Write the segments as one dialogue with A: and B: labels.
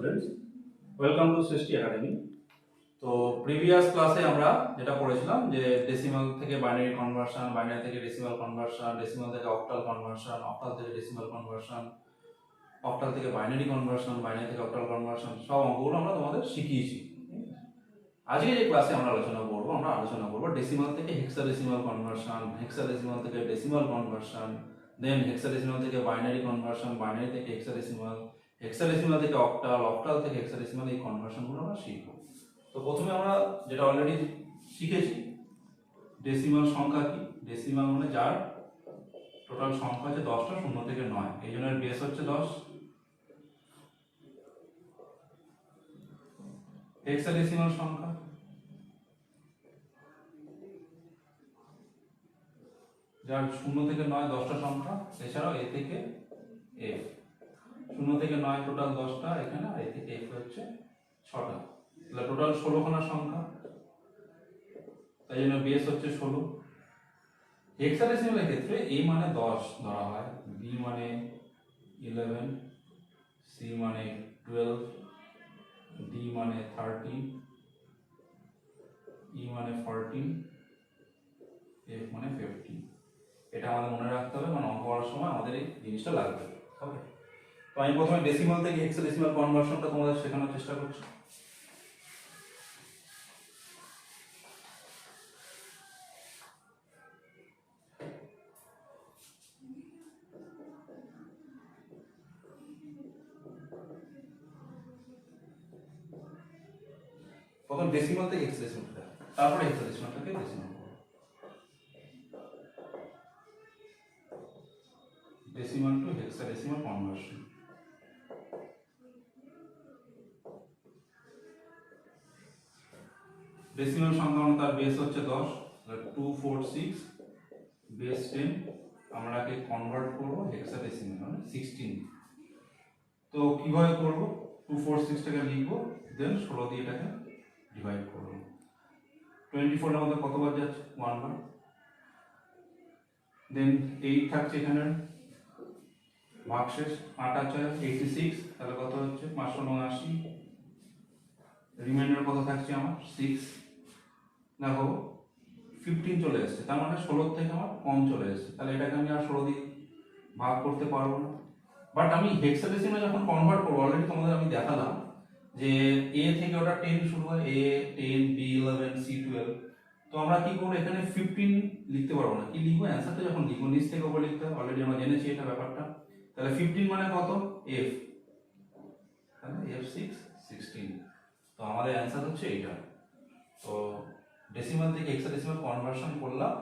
A: Students, welcome to সৃষ্টি academy. তো previous ক্লাসে আমরা যেটা পড়েছিলাম যে ডেসিমাল থেকে বাইনারি কনভার্সন, বাইনারি থেকে ডেসিমাল কনভার্সন, ডেসিমাল থেকে অক্টাল কনভার্সন, অক্টাল থেকে ডেসিমাল কনভার্সন, অক্টাল থেকে বাইনারি কনভার্সন, বাইনারি থেকে অক্টাল কনভার্সন, সব অঙ্কগুলো আমরা তোমাদের শিখিয়েছি। আজকে যে ক্লাসে আমরা আলোচনা করব ডেসিমাল থেকে হেক্সাডেসিমাল কনভার্সন, হেক্সাডেসিমাল থেকে ডেসিমাল কনভার্সন, দেন হেক্সাডেসিমাল থেকে বাইনারি কনভার্সন, বাইনারি থেকে হেক্সাডেসিমাল, হেক্সাডেসিমাল থেকে অক্টাল, অক্টাল থেকে হেক্সাডেসিমাল, এই কনভার্সনগুলো আমরা শিখব। তো প্রথমে আমরা যেটা অলরেডি শিখেছি, ডেসিমাল সংখ্যা কি। ডেসিমাল মানে যার টোটাল সংখ্যা হচ্ছে 10টা, 0 থেকে 9, এই জন্য বেস হচ্ছে 10। হেক্সাডেসিমাল সংখ্যা যার 0 থেকে 9 10টা সংখ্যা, এছাড়াও এ থেকে এফ। 0 থেকে 9 টোটাল 10টা এখানে, আর এ থেকে এফ হচ্ছে 6টা, তাহলে টোটাল 16খানা সংখ্যা, তাই জন্য বেস হচ্ছে 16। হেক্সাডেসিমালের ক্ষেত্রে এ মানে 10 ধরা হয়, বি মানে 11, সি মানে 12, ডি মানে 13, ই মানে 14, এফ মানে 15। এটা আমাদের মনে রাখতে হবে, মানে অঙ্ক করার সময় আমাদের এই জিনিসটা লাগবে। ওকে, তো আমি প্রথমে ডেসিমাল থেকে হেক্সাডেসিমাল কনভার্সনটা তোমাদের শেখানোর চেষ্টা করছি। প্রথম ডেসিমাল থেকে হেক্সাডেসিমালটা, তারপরে হেক্সাডেসিমালটাকে ডেসিমাল করব। Decimal two hexadecimal conversion. Decimal সংখ্যা তার বেস হচ্ছে 10, 246 বেস 10, আমরাকে কনভার্ট করব হেক্সাডেসিমাল মানে 16। তো কিভাবে করব, 246টাকে লিখব, দেন 16 দিয়ে এটাকে ডিভাইড করব। 24 এর মধ্যে কতবার যাচ্ছে, 1 বার। দেন 8 থাকছে এখানে, ভাগশেষ 8 আছে 86, তাহলে কত হচ্ছে 579। রিমাইন্ডার কত থাকছে আমার 6। দেখো 15 চলে এসেছে, তার মানে 16 থেকে আমার কম চলে এসেছে, তাহলে এটাকে আমি আর 16 দিয়ে ভাগ করতে পারবো না। বাট আমি হেক্সাডেসিমালে যখন কনভার্ট করবো, অলরেডি তোমাদের আমি দেখালাম যে এ থেকে ওটা 10 শুরু হয়, এ 10, বি 11, সি 12। তো আমরা কি করবো, এখানে 15 লিখতে পারবো না, কি লিখবো, অ্যান্সারটা যখন লিখবো নিচ থেকে উপরে লিখতে হবে, অলরেডি আমরা জেনেছি এটা ব্যাপারটা। তাহলে 15 মানে কত, এফ, তাহলে f6 16। তো আমাদের অ্যান্সার হচ্ছে এইটা। তো ডেসিমাল থেকে হেক্সাডেসিমাল কনভার্সন করলাম,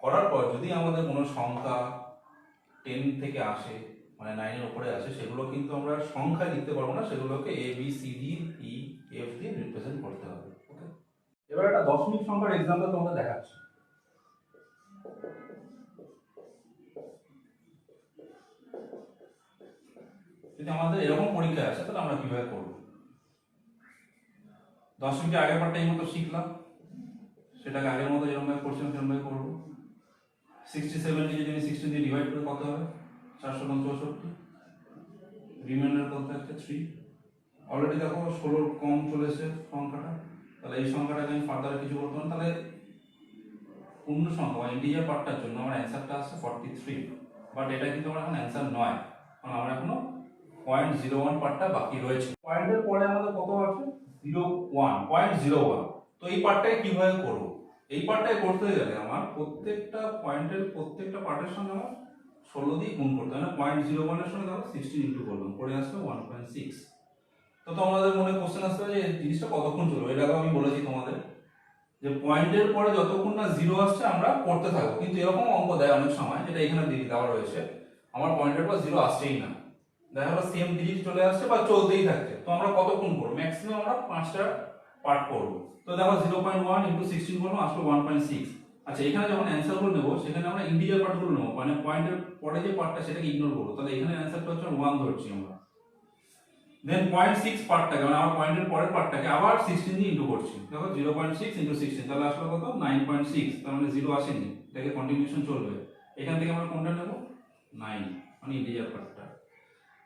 A: করার পর যদি আমাদের কোনো সংখ্যা 10 থেকে আসে, মানে 9 এর উপরে আসে, সেগুলো কিন্তু আমরা সংখ্যায় লিখতে পারবো না, সেগুলোকে A B C D E F দিয়ে রিপ্রেজেন্ট করতে হবে। ওকে, এবার একটা দশমিক সংখ্যার এক্সাম্পল তোমাদের দেখাচ্ছি। যদি আমাদের এরকম পরীক্ষা আসে, তাহলে আমরা কিভাবে করব। দশমিকের আগের পার্টটা এই মতো শিখলাম, সেটাকে আগের মতো যেরকম ভাবে করছিলাম সেরকম ভাবে করবো। 67 কে যদি 16 দিয়ে ডিভাইড করে কত হবে, 464। রিমাইন্ডার কত থাকছে 3। অলরেডি দেখো 16 কম চলে এসেছে সংখ্যাটা, তাহলে এই সংখ্যাটাকে আমি ফার্দার কিছু করতে পারি, তাহলে পূর্ণ সংখ্যা বা ইন্টিজার পার্টটার জন্য আমার অ্যান্সারটা আসছে 43। বাট এটা কিন্তু আমার এখন অ্যান্সার নয়, কারণ আমরা এখনো 0.01 পার্টটা বাকি রয়েছে। পয়েন্টের পরে আমাদের কত আছে, 0.01। তো এই পার্টটাকে কিভাবে করব, এই পার্টটাকে করতে গেলে আমার প্রত্যেকটা পয়েন্টের প্রত্যেকটা পার্টের সঙ্গে আমার 16 দিয়ে গুণ করতে হয় না। 0.01 এর সঙ্গে দেখো 16 ইনটু করলাম, পরে আসবে 1.6। তো তোমাদের মনে কোশ্চেন আসবে যে এই জিনিসটা কতক্ষণ চলবে। এটা আমি বলেছি তোমাদের যে পয়েন্টের পরে যতক্ষণ না 0 আসছে আমরা করতে থাকবো, কিন্তু এরকম অঙ্ক দেয় অনেক সময়, যেটা এখানে দেওয়া রয়েছে, আমার পয়েন্টের পর 0 আসছেই না, দেখা গেল সেম ডিজিট চলে আসছে বা চলতেই থাকছে। তো আমরা কতক্ষণ করবো, ম্যাক্সিমাম আমরা 5টা পার্ট করবো। তো দেখো 0.1 ইনটু 16 করবো, আসলো 1.6। আচ্ছা, এখানে যখন অ্যান্সার গুলো নেবো, সেখানে আমরা ইন্টিজার পার্ট গুলো নেবো, মানে পয়েন্টের পরে যে পার্টটা সেটাকে ইগনোর করবো, তাহলে এখানে অ্যান্সারটা হচ্ছে 1 ধরছি আমরা। দেন 0.6 পার্টটাকে, মানে আমার পয়েন্টের পরের পার্টটাকে আবার 16 দিয়ে ইনটু করছি। দেখো 0.6 ইনটু 16, তাহলে আসলে কত, 9.6। তার মানে 0 আসেনি, এটাকে কন্টিনিউশন চলবে। এখান থেকে আমরা কোনটা নেব, 9, মানে ইন্টিজার পার্টটা।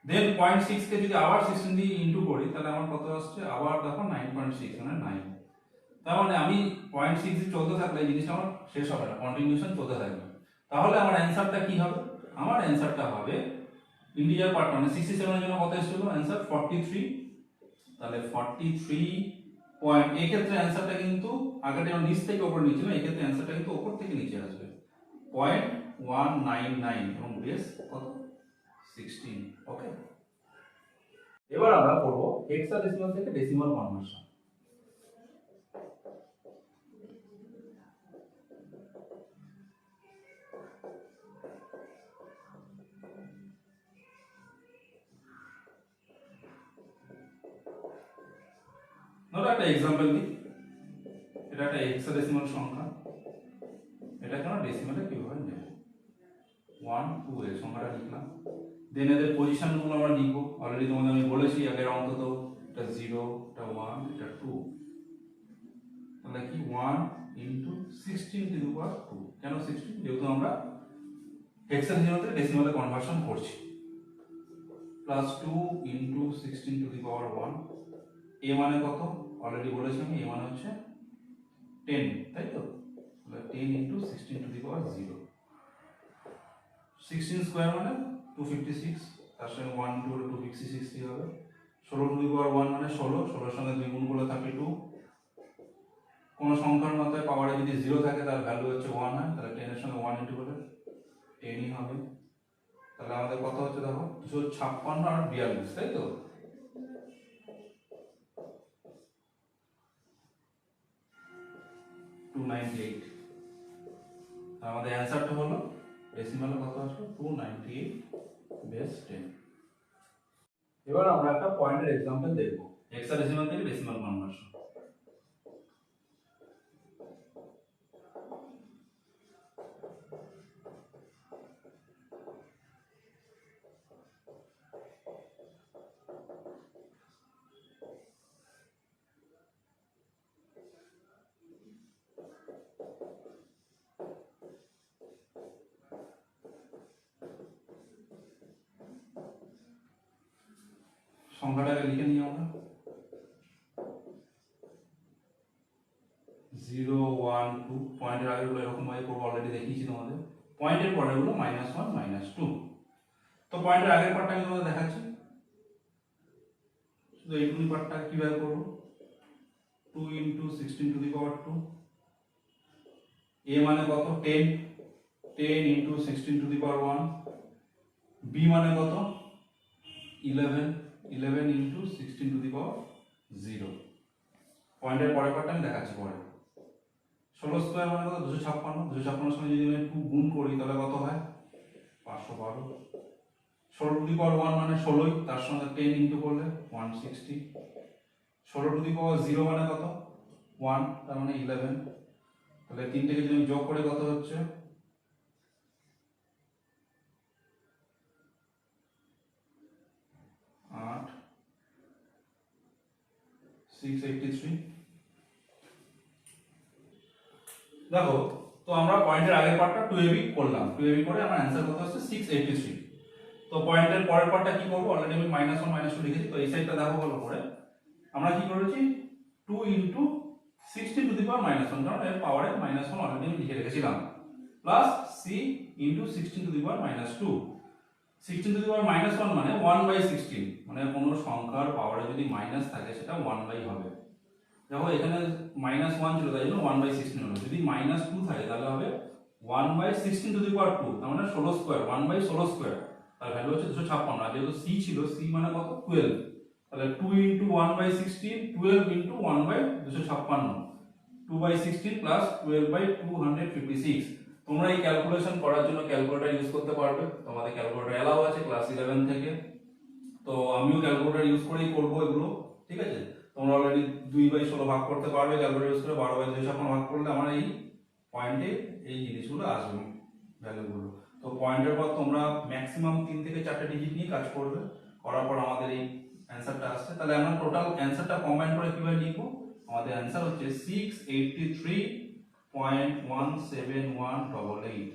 A: দেন 0.6 কে যদি আবার 16 দিয়ে ইনটু করি তাহলে আমার কত আসছে, আবার দেখো 9.6 মানে 9। তার মানে আমি 0.6 দিয়ে চলতে থাকলে এই জিনিসটা আমার শেষ হবে না, কন্টিনিউশন চলতে থাকবে। তাহলে আমার অ্যানসারটা কি হবে, আমার অ্যানসারটা হবে ইন্টিজার পার্ট মানে 67 এর জন্য কত এসেছিল অ্যানসার 43। তাহলে 43 পয়েন্ট, এই ক্ষেত্রে অ্যানসারটা কিন্তু আগেটা যেমন নিচ থেকে উপরে নিচে না, এই ক্ষেত্রে অ্যানসারটা কিন্তু উপর থেকে নিচে আসবে 0.199 এবং বেস কত 16। ওকে, এবার আমরা করব হেক্সাডেসিমাল থেকে ডেসিমাল কনভার্সন। ধরো একটা এক্সাম্পল দিই, এটা একটা হেক্সাডেসিমাল সংখ্যা, এটা কেন ডেসিমালে কিভাবে নেব, 1 2 এর সংখ্যাটা লিখলাম। দেন এদের পজিশনগুলো আমরা লিখব, অলরেডি তোমাদের আমি বলেছি আগের অঙ্ক তো, এটা 0 এটা 1 এটা 2, তাহলে কি 1 ইনটু 16 টু দি পাওয়ার 2। কেন 16, যেহেতু আমরা হেক্সাডেসিমাল থেকে ডেসিমালে কনভার্সন করছি। Plus 2 into 16 to the power 1। এ মানে কত, অলরেডি বলেছি আমি, এ মানে হচ্ছে 10, তাই তো, তাহলে 10 into 16 to the power 0। 16 square মানে 256, তার সঙ্গে 1 ইনটু 256 হবে। 16 টু দি পাওয়ার 1 মানে 16, 16 এর সঙ্গে 2 গুণ করলে 32। কোন সংখ্যার মাত্রায় পাওয়ারে যদি 0 থাকে তার ভ্যালু হচ্ছে 1 হয়, তাহলে 10 এর সঙ্গে 1 ইনটু করলে 10ই হবে। তাহলে আমাদের কত হচ্ছে দেখো 256 আর 42, তাই তো। আমাদের অ্যানসারটা হলো ডেসিমালে কত আসবে 298 বেস 10। এবার আমরা একটা পয়েন্টের एग्जांपल দেখব হেক্সাডেসিমাল থেকে ডেসিমাল কনভার্সন। সংখ্যাটাকে লিখে নিই আমরা 0 1 2, পয়েন্টের আগেরগুলো এরকম ভাবে করব, অলরেডি দেখিয়েছি তোমাদের। পয়েন্টের পরেরগুলো -1 -2। তো পয়েন্টের আগের পার্টটা আমি তোমাদের দেখাচ্ছি, শুধু এইটুকুনি পার্টটা কিভাবে করব। 2 ইনটু 16 টু দি পাওয়ার 2। এ মানে কত 10, 10 into 16 to the power 1। B মানে কত 11, 11 ইনটু 16 টু দি পাওয়ার 0। পয়েন্টের পরের পার্টটা আমি দেখাচ্ছি পরে। 16 স্কয়ার মানে কত 256, 256 এর সঙ্গে যদি আমি 2 গুণ করি তাহলে কত হয় 512। 16 টু দি পাওয়ার 1 মানে 16ই, তার সঙ্গে 10 ইনটু করলে 160। 16 টু দি পাওয়ার 0 মানে কত 1, তার মানে 11। তাহলে তিনটেকে যদি আমি যোগ করে কত হচ্ছে 8 683। দেখো, তো আমরা পয়েন্টের আগের পার্টটা 2ab করলাম, 2ab করে আমার অ্যানসার কত হচ্ছে 683। তো পয়েন্টের পরের পার্টটা কি করব, অলরেডি আমি -1 -2 লিখেছি, তো এই সাইডটা দেখো ভালো করে। আমরা কি করেছি 2 ইনটু 16 টু দি পাওয়ার -1, কারণ এর পাওয়ারে -1 অলরেডি আমি লিখে রেখেছিলাম, plus c into 16 to the power -2। 16 to the power -1 মানে 1/16, মানে কোনো সংখ্যার পাওয়ারে যদি মাইনাস থাকে সেটা 1 হবে। দেখো এখানে -1 ছিল তাই জন্য 1/16 হলো। যদি -2 থাকে তাহলে হবে 1/16 টু দি পাওয়ার 2, তার মানে 16 স্কয়ার, 1/16 স্কয়ার, তার ভ্যালু হচ্ছে 256। আর যেহেতু c ছিল, c মানে কত 12, তাহলে 2 ইনটু 1/16, 12 ইনটু 1/256, 2/16 প্লাস 12/256। তোমরা এই ক্যালকুলেশন করার জন্য ক্যালকুলেটর ইউজ করতে পারবে, তোমাদের ক্যালকুলেটর এলাও আছে ক্লাস 11 থেকে। তো আমিও ক্যালকুলেটর ইউজ করেই করব এগুলো, ঠিক আছে। তোমরা অলরেডি 2/16 ভাগ করতে পারবে ক্যালকুলেটর ইউজ করে, 12/256 ভাগ করলে আমার এই পয়েন্টে এই জিনিসগুলো আসবে, ভ্যালুগুলো। তো পয়েন্টের পর তোমরা ম্যাক্সিমাম 3 থেকে 4টে ডিজিট নিয়ে কাজ করবে, করার পর আমাদের এই অ্যানসারটা আসছে। তাহলে আমরা টোটাল অ্যানসারটা কম্বাইন করে কিভাবে লিখবো, আমাদের অ্যানসার হচ্ছে 683.17188।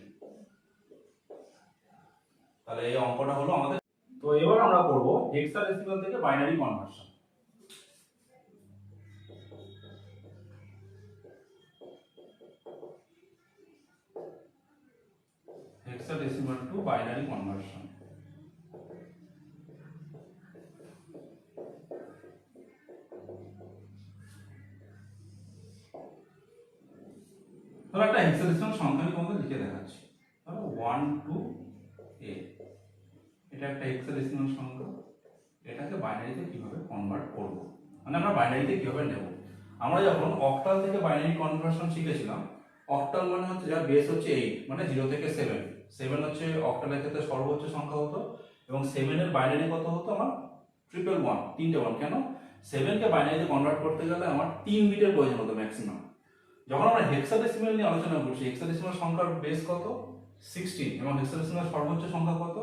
A: তাহলে এই অঙ্কটা হলো আমাদের তো এবার আমরা করব হেক্সাডেসিমাল থেকে binary conversion. Hexadecimal two binary conversion. ধরো একটা হেক্সাডেসিমাল সংখ্যা আমি তোমাদের লিখে দেখাচ্ছি। ধরো 1 2 a, এটা একটা হেক্সাডেসিমাল সংখ্যা। এটাকে বাইনারিতে কিভাবে কনভার্ট করব, মানে আমরা বাইনারিতে কিভাবে নেব। আমরা যখন অক্টাল থেকে বাইনারি কনভার্সন শিখেছিলাম, অক্টাল মানে হচ্ছে যার বেস হচ্ছে 8, মানে 0 থেকে 7। 7 হচ্ছে অক্টালের ক্ষেত্রে সর্বোচ্চ সংখ্যা হতো, এবং 7 এর বাইনারি কত হতো আমার 111, তিনটে 1। কেন? 7 কে বাইনারিতে কনভার্ট করতে গেলে আমার 3 বিটের প্রয়োজন হতো ম্যাক্সিমাম। যখন আমরা হেক্সাডেসিমাল নিয়ে আলোচনা করছি, হেক্সাডেসিমাল সংখ্যার বেস কত 16, এবং হেক্সাডেসিমাল সর্বোচ্চ সংখ্যা কত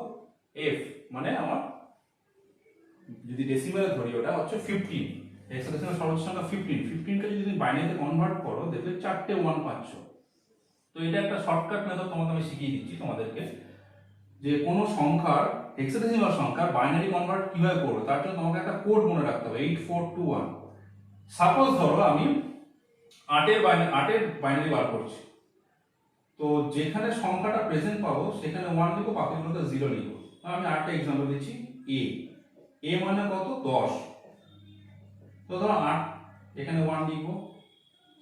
A: f, মানে আমার যদি ডেসিমালে ধরি ওটা হচ্ছে 15। হেক্সাডেসিমাল সর্বোচ্চ সংখ্যা 15। 15 কে যদি তুমি বাইনারিতে কনভার্ট করো দেখবে 4টে 1 পাচ্ছ। তো এটা একটা শর্টকাট মেথড তোমাকে আমি শিখিয়ে দিচ্ছি তোমাদেরকে, যে কোনো সংখ্যার হেক্সাডেসিমাল সংখ্যার বাইনারি কনভার্ট কিভাবে করবে। তার জন্য তোমাকে একটা কোড মনে রাখতে হবে 8421। সাপোজ ধরো আমি 8এর বাইনারি বার করছি, তো যেখানে সংখ্যাটা প্রেজেন্ট পাবো সেখানে 1 লিখবো, বাকিগুলোতে 0 লিখবো। আমি আরেকটা एग्जांपल দিচ্ছি, a মানে কত 10। তো ধরো 8, এখানে 1 লিখবো,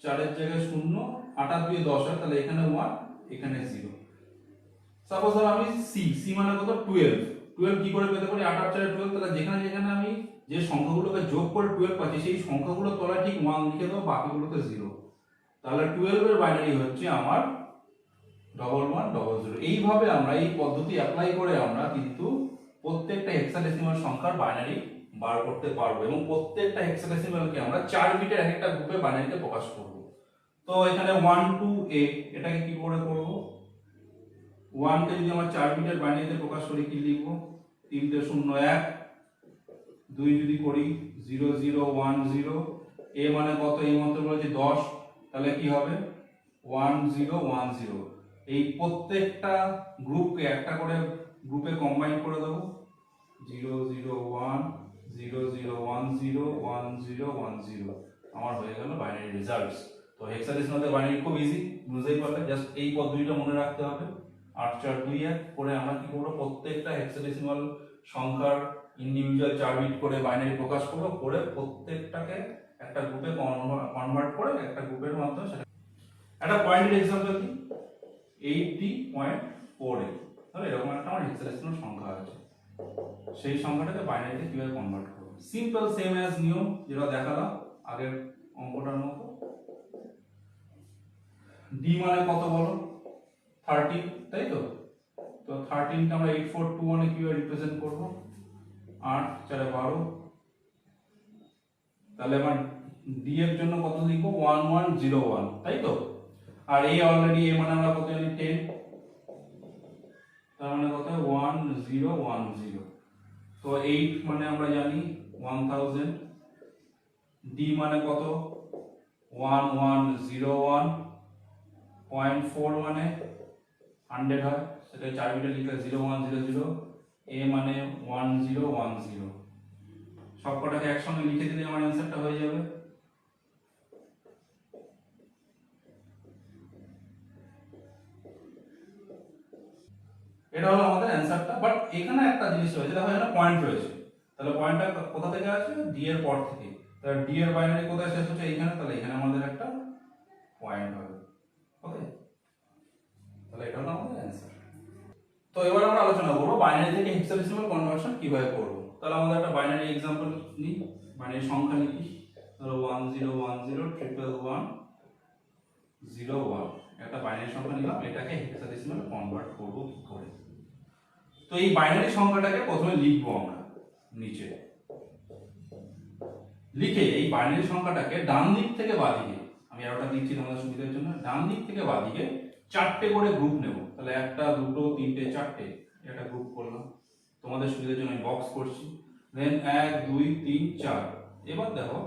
A: 4 এর জায়গায় 0, 8 আর 2 10 হয়, তাহলে এখানে 1, এখানে 0। সাপোজ ধরো আমি c মানে কত 12। 12 কি করে পেতে পারি, 8 আর 4 12। তাহলে যেখানে যেখানে আমি যে সংখ্যাগুলোকে যোগ করে 12 পাচ্ছি, সেই সংখ্যাগুলোর তলায় ঠিক 1 লিখে দেবো, বাকিগুলোতে 0। তাহলে 12 এর বাইনারি হচ্ছে আমার 1100। এইভাবে আমরা এই পদ্ধতি অ্যাপ্লাই করে আমরা কিন্তু প্রত্যেকটা হেক্সাডেসিমাল সংখ্যার বাইনারি বার করতে পারবো, এবং প্রত্যেকটা হেক্সাডেসিমালকে আমরা 4 বিটের এক একটা গ্রুপে বাইনারিতে প্রকাশ করব। তো এখানে 1 2 a, এটাকে কি করে করব, 1 কে যদি আমরা 4 বিটের বাইনারিতে প্রকাশ করি কি লিখব, 3 তে 0 1, 2 যদি করি 0 0 1 0। a মানে কত, এই মাত্র বলেছি 10, তাহলে কি হবে 1 0 1 0। এই প্রত্যেকটা গ্রুপকে একটা করে গ্রুপে কম্বাইন করে দেবো, 0 0 1 0 0 1 0 1 0 1 0। আমার হয়ে গেল বাইনারি রেজাল্টস। তো হেক্সাডেসিমালের বাইনারি খুব ইজি, বুঝতেই পারলে। জাস্ট এই পদ্ধতিটা মনে রাখতে হবে, 8 4 2 1 করে আমরা কি করব, প্রত্যেকটা হেক্সাডেসিমাল সংখ্যার ইন্ডিভিজুয়াল 4 বিট করে বাইনারি প্রকাশ করব, করে প্রত্যেকটাকে একটা গ্রুপে কনভার্ট করে একটা গ্রুপের মাধ্যমে সেটা। একটা পয়েন্টের एग्जांपल দিই, 80.48। তাহলে এরকম একটা আমার হেক্সাডেসিমাল সংখ্যা আছে, সেই সংখ্যাটাকে বাইনারিতে কিভাবে কনভার্ট করব। সিম্পল, সেম অ্যাজ নিয়ম যেটা দেখালাম আগের অঙ্কটার মতো। ডি মানে কত বলো 13, তাই তো। তো 13 কে আমরা 8421 এ কিভাবে রিপ্রেজেন্ট করব, 8 4 12। তাহলে আমার ডি এর জন্য কত লিখবো 1101, তাই তো। আর এই অলরেডি এ মানে আমরা কত জানি 10, তার মানে কত 1010। তো 8 মানে আমরা জানি 1000, ডি মানে কত 1101, 0.4 মানে 100 হয়, সেটা 4 বিটে লিখলে 0100। এ মানে 1010। সবকটাকে একসঙ্গে লিখে দিলে আমার অ্যানসারটা হয়ে যাবে। এটা হলো আমাদের অ্যানসারটা। বাট এখানে একটা জিনিস রয়েছে, দেখো এখানে পয়েন্ট রয়েছে, তাহলে পয়েন্টটা কোথা থেকে আসবে, ডি এর পর থেকে। তাহলে ডি এর বাইনারি কোথায় শেষ হচ্ছে, এইখানে। তাহলে এখানে আমাদের একটা পয়েন্ট হবে। ওকে, তাহলে এটা হলো আমাদের অ্যানসার। তো এবার আমরা আলোচনা করব বাইনারি থেকে হেক্সাডেসিমাল কনভার্সন কিভাবে করব। তাহলে আমাদের একটা বাইনারি एग्जांपल নিই, বাইনারি সংখ্যা লিখি। ধরো 10110101। একটা বাইনারি সংখ্যা নিলাম, এটাকে হেক্সাডেসিমাল কনভার্ট করব কি করে। তো এই বাইনারি সংখ্যাটাকে প্রথমে লিখবো আমরা নিচে, লিখে এই বাইনারি সংখ্যাটাকে ডান দিক থেকে বাঁদিকে, আমি আরোটা দিচ্ছি তোমাদের সুবিধার জন্য, ডান দিক থেকে বাঁদিকে 4টে করে গ্রুপ নেব। তাহলে 1 2 3 4টে, এটা গ্রুপ করলাম। তোমাদের সুবিধার জন্য আমি বক্স করছি। দেন 1 2 3 4। এবার দেখো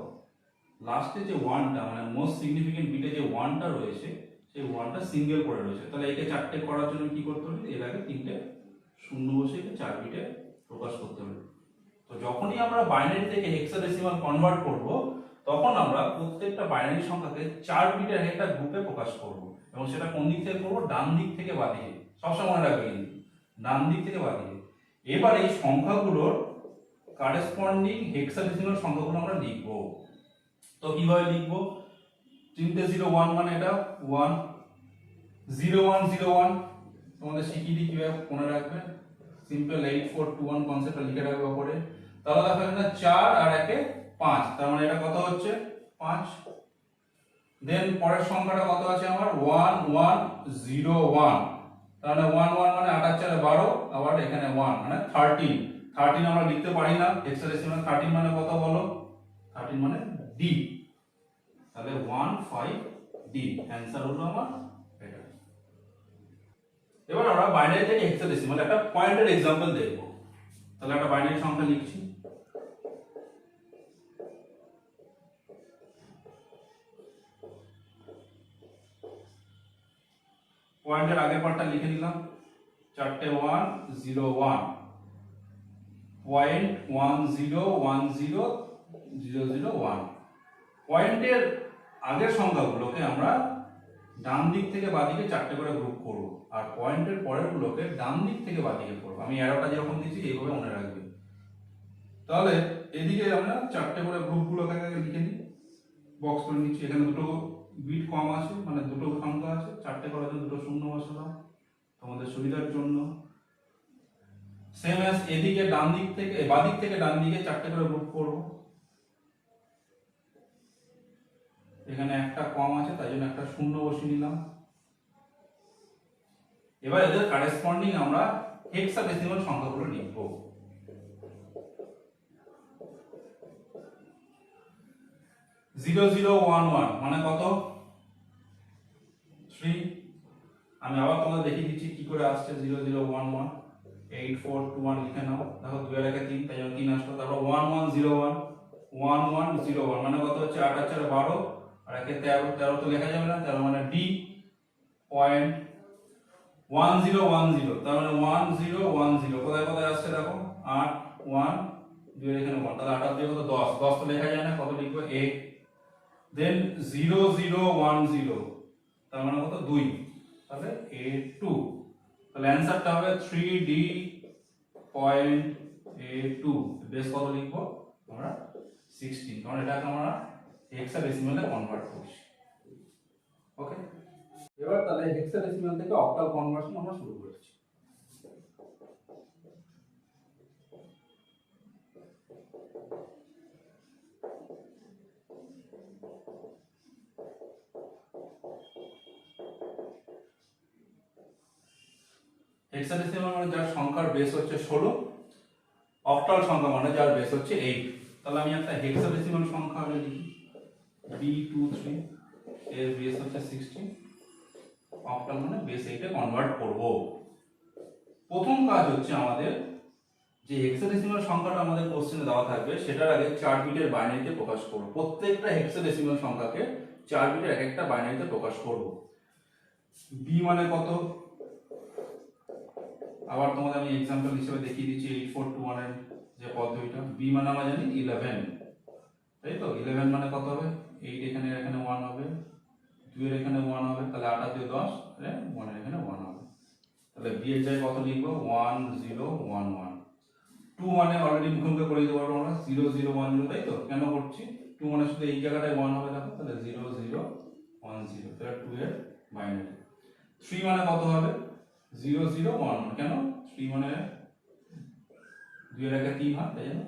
A: লাস্টে যে 1টা, মানে মোস্ট সিগনিফিকেন্ট বিটে যে 1টা রয়েছে, সেই 1টা সিঙ্গেল করে রয়েছে। তাহলে একে 4টে করার জন্য কি করতে হবে, এর আগে 3টে শূন্য বসে 4 বিটে প্রকাশ করতে হবে। তো যখনই আমরা বাইনারি থেকে হেক্সাডেসিমাল কনভার্ট করব তখন আমরা প্রত্যেকটা বাইনারি সংখ্যাকে 4 বিটের একটা গ্রুপে প্রকাশ করব এবং সেটা কোন দিক থেকে করব? ডান দিক থেকে বাঁ দিকে। সবসময় মনে রাখবে কিন্তু ডান দিক থেকে বাঁ দিকে। এবার এই সংখ্যাগুলোর কারেসপন্ডিং হেক্সাডেসিমাল সংখ্যাগুলো আমরা লিখব। তো কিভাবে লিখব? 301 মানে এটা 1, 0101 তোমাদের শিখিয়ে দিই কিভাবে মনে রাখবে। সিম্পল 8421 কনসেপ্টটা লিখে রাখবে উপরে। তাহলে দেখো এখানে 4 আর 1 এ 5, তার মানে এটা কত হচ্ছে? 5। দেন পরের সংখ্যাটা কত আছে আমার? 1101, তার মানে 11 মানে 8 আর 4 12, আবার এখানে 1 মানে 13। 13 আমরা লিখতে পারি না হেক্সাডেসিমাল। 13 মানে কত বলো? 13 মানে ডি, তাহলে 15D অ্যানসার হলো আমার এটা। এবার আমরা বাইনারি থেকে হেক্সাডেসিমাল একটা পয়েন্টের एग्जांपल দেখব। তাহলে একটা বাইনারি সংখ্যা লিখছি। পয়েন্টের আগের পার্টটা লিখে নিলাম, 4টে 1 0 1 পয়েন্ট 10 10 001। পয়েন্টের আগের সংখ্যাগুলোকে আমরা ডান দিক থেকে বাঁ দিকে 4টে করে গ্রুপ করব, আর পয়েন্টের পরের গুলোকে ডান দিক থেকে বাঁ দিকে করব। আমি অ্যারোটা যেরকম দিয়েছি এইভাবে মনে রাখবে। তাহলে এদিকে আমরা 4টে করে গ্রুপগুলোকে লিখে নিই, বক্স করে নিচ্ছি। এখানে দুটো বিট কম আছে, মানে দুটো সংখ্যা আছে, 4টে করার জন্য দুটো শূন্য বসালাম তোমাদের সুবিধার জন্য। সেম অ্যাজ এদিকে ডান দিক থেকে বাঁ দিক থেকে ডান দিকে 4টে করে গ্রুপ করব। এখানে একটা কম আছে তাই জন্য একটা শূন্য বসিয়ে নিলাম। এবার এদের কারেসপন্ডিং আমরা হেক্সাডেসিমাল সংখ্যাগুলো লিখব। জিরো জিরো ওয়ান ওয়ান মানে কত? 3। আমি আবার তোমাদের দেখিয়ে দিচ্ছি কি করে আসছে। 0011 8421 লিখে নাও। দেখো 2 এর আগে 3 তাই জন্য 3 আসলো। তারপর 1101 1101 মানে কত হচ্ছে? 8 আর 4 12, আর একে 13 13 তো লেখা যাবে না, 13 মানে ডি। পয়েন্ট 1010 তার মানে 1010 কোথায় কোথায় আসছে দেখো? 8 1 2 এর এখানে 1, তাহলে 8 আর 2 কত? 10 10 তো লেখা যায় না, কত লিখবো? 8। দেন 0010 তার মানে কত? 2, তাহলে A2। তাহলে অ্যানসারটা হবে 3D.A2। বেস কত লিখবো আমরা? 16, কারণ এটাকে আমরা হেক্সাডেসিমালে কনভার্ট করছি। ওকে, এবার তাহলে হেক্সাডেসিমাল থেকে অক্টাল কনভার্সন আমরা শুরু করেছি। হেক্সাডেসিমাল মানে যার সংখ্যার বেস হচ্ছে 16, অক্টাল সংখ্যা মানে যার বেস হচ্ছে 8। তাহলে আমি একটা হেক্সাডেসিমাল সংখ্যা আগে লিখি, B23, এর বেস হচ্ছে 16, অক্টাল মানে বেস 8 এ কনভার্ট করব। প্রথম কাজ হচ্ছে আমাদের যে হেক্সাডেসিমাল সংখ্যাটা আমাদের কোশ্চেনে দেওয়া থাকবে সেটার আগে 4 বিটের বাইনারিতে প্রকাশ করব। প্রত্যেকটা হেক্সাডেসিমাল সংখ্যাকে 4 বিটের এক একটা বাইনারিতে প্রকাশ করব। B মানে কত? আবার তোমাদের আমি एग्जांपल হিসেবে দেখিয়ে দিচ্ছি 8421 এর যে পদ্ধতিটা। B মানে আমরা জানি 11, তাই তো? 11 মানে কত হবে? 8 এখানে এখানে 1 হবে, 2 এর এখানে 1 হবে, তাহলে 8 আর 2 10, 1 এর এখানে 1 হবে। তাহলে B এর জায়গায় কত লিখবো? 1011। 2 মানে অলরেডি মুখে করে দিতে পারবো আমরা, 0010, তাই তো? কেন করছি? 2 মানে শুধু এই জায়গাটায় 1 হবে, দেখো, তাহলে 0010, তাহলে 2 এর বাইনারি। 3 মানে কত হবে? 0011, কেন? 3 মানে 2 এর আগে 3 হয়, তাই জন্য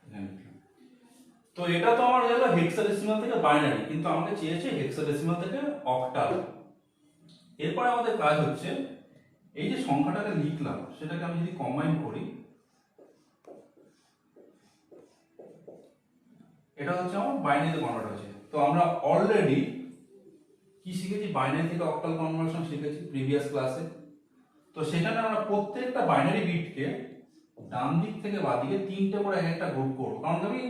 A: এখানে লিখলাম। তো এটা তো আমার গেল হেক্সাডেসিমাল থেকে বাইনারি, কিন্তু আমাকে চেয়েছে হেক্সাডেসিমাল থেকে অক্টাল। এরপরে আমাদের কাজ হচ্ছে এই যে সংখ্যাটাকে লিখলাম সেটাকে আমি যদি কম্বাইন করি, এটা হচ্ছে আমার বাইনারিতে কনভার্ট হচ্ছে। তো আমরা অলরেডি কি শিখেছি? বাইনারি থেকে অক্টাল কনভার্সন শিখেছি প্রিভিয়াস ক্লাসে। তো সেখানে আমরা প্রত্যেকটা বাইনারি বিটকে ডান দিক থেকে বাঁ দিকে 3টে করে এক একটা গ্রুপ করব। কারণ আমি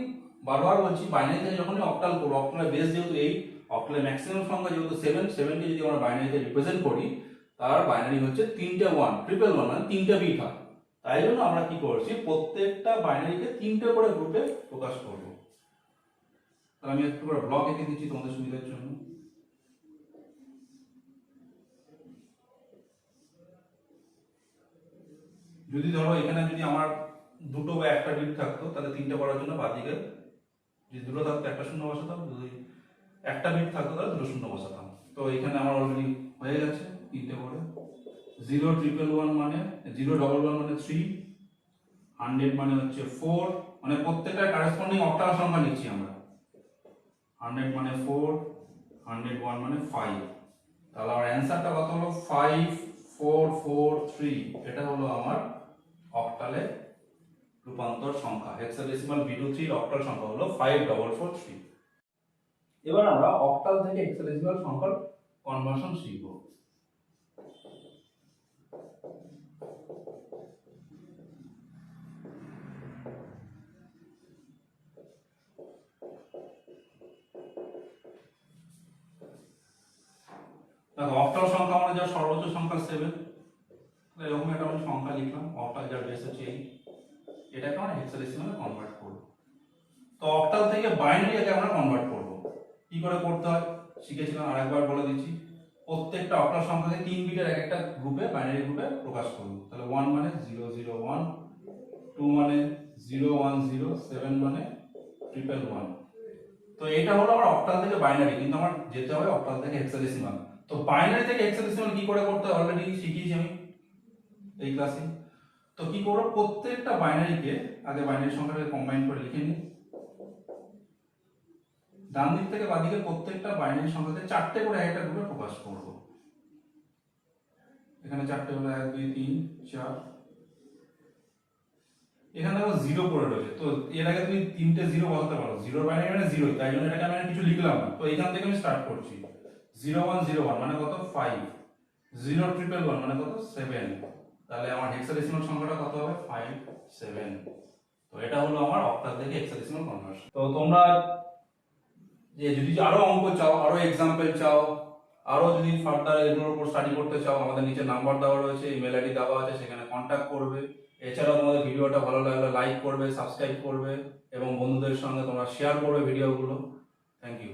A: বারবার বলছি বাইনারি থেকে যখনই অক্টাল করব, অক্টালের বেস যেহেতু 8, অক্টালের ম্যাক্সিমাম সংখ্যা যেহেতু 7, 7কে যদি আমরা বাইনারিতে রিপ্রেজেন্ট করি, তার বাইনারি হচ্ছে 3টে 1 111 মানে 3টে বিট হয়। তাই জন্য আমরা কি করছি, প্রত্যেকটা বাইনারিকে 3টে করে গ্রুপে প্রকাশ করব। তাহলে আমি একটু করে ব্লক এঁকে দিচ্ছি তোমাদের সুবিধার জন্য। যদি ধরো এখানে যদি আমার দুটো বা একটা বিট থাকতো, তাহলে 3টে করার জন্য বাদিকে যদি দুটো থাকতো একটা শূন্য বসাতাম, যদি একটা বিট থাকতো তাহলে দুটো শূন্য বসাতাম। তো এখানে আমার অলরেডি হয়ে গেছে 3টে করে। 011 মানে 011 মানে 3, 100 মানে হচ্ছে 4, মানে প্রত্যেকটা কারেসপন্ডিং অক্টাল সংখ্যা নিচ্ছি আমরা। 100 মানে 4, 101 মানে 5। তাহলে আমার অ্যান্সারটা কত হলো? 5443। এটা হলো আমার অক্টালে রূপান্তর সংখ্যা। হেক্সাডেসিমাল B23 অক্টাল সংখ্যা হলো 5443। এবার আমরা অক্টাল থেকে হেক্সাডেসিমাল সংখ্যার কনভার্সন শিখব। দেখো অক্টাল সংখ্যা মানে যার সর্বোচ্চ সংখ্যা 7, এরকম একটা আমি সংখ্যা লিখলাম। অক্টাল যার বেস হচ্ছে 8, এটাকে আমরা হেক্সাডেসিমালে কনভার্ট করব। তো অক্টাল থেকে বাইনারিকে আমরা কনভার্ট করব। কি করে করতে হয় শিখেছিলাম, আরেকবার বলে দিচ্ছি। প্রত্যেকটা অক্টাল সংখ্যাকে 3 বিটের এক একটা গ্রুপে, বাইনারি গ্রুপে প্রকাশ করব। তাহলে 1 মানে 001, 2 মানে 010, 7 মানে 111। তো এটা হলো আমার অক্টাল থেকে বাইনারি, কিন্তু আমার যেতে হবে অক্টাল থেকে হেক্সাডেসিমাল। তো বাইনারি থেকে হেক্সাডেসিমাল কি করে করতে হয় অলরেডি শিখিয়েছি আমি এই ক্লাসে। তো কি করব, প্রত্যেকটা বাইনারিকে আগে বাইনারি সংখ্যাটাকে কম্বাইন করে লিখে নিই। ডান দিক থেকে বাঁ দিকে প্রত্যেকটা বাইনারি সংখ্যাকে 4টে করে একটা গ্রুপে প্রকাশ করব। এখানে 4টে হলো 1 2 3 4। এখানে দেখো 0 করে রয়েছে, তো এর আগে তুমি 3টে 0 বসাতে পারো। 0 বাইনারি মানে 0, তাই জন্য এটাকে আমি কিছু লিখলাম না। তো এখান থেকে আমি স্টার্ট করছি। 0101 মানে কত? 5। 0111 মানে কত? 7। তাহলে আমার হেক্সাডেসিমাল সংখ্যাটা কত হবে? 57। তো এটা হলো আমার অক্টাল থেকে হেক্সাডেসিমাল কনভার্সন। তো তোমরা যদি আরো অঙ্ক চাও, আরো এক্সাম্পল চাও, আরো যদি ফার্দার এগুলোর উপর স্টাডি করতে চাও, আমাদের নিচে নাম্বার দেওয়া রয়েছে, ইমেল আইডি দেওয়া আছে, সেখানে কন্ট্যাক্ট করবে। এছাড়াও তোমাদের ভিডিওটা ভালো লাগলে লাইক করবে, সাবস্ক্রাইব করবে এবং বন্ধুদের সঙ্গে তোমরা শেয়ার করবে ভিডিওগুলো। Thank you.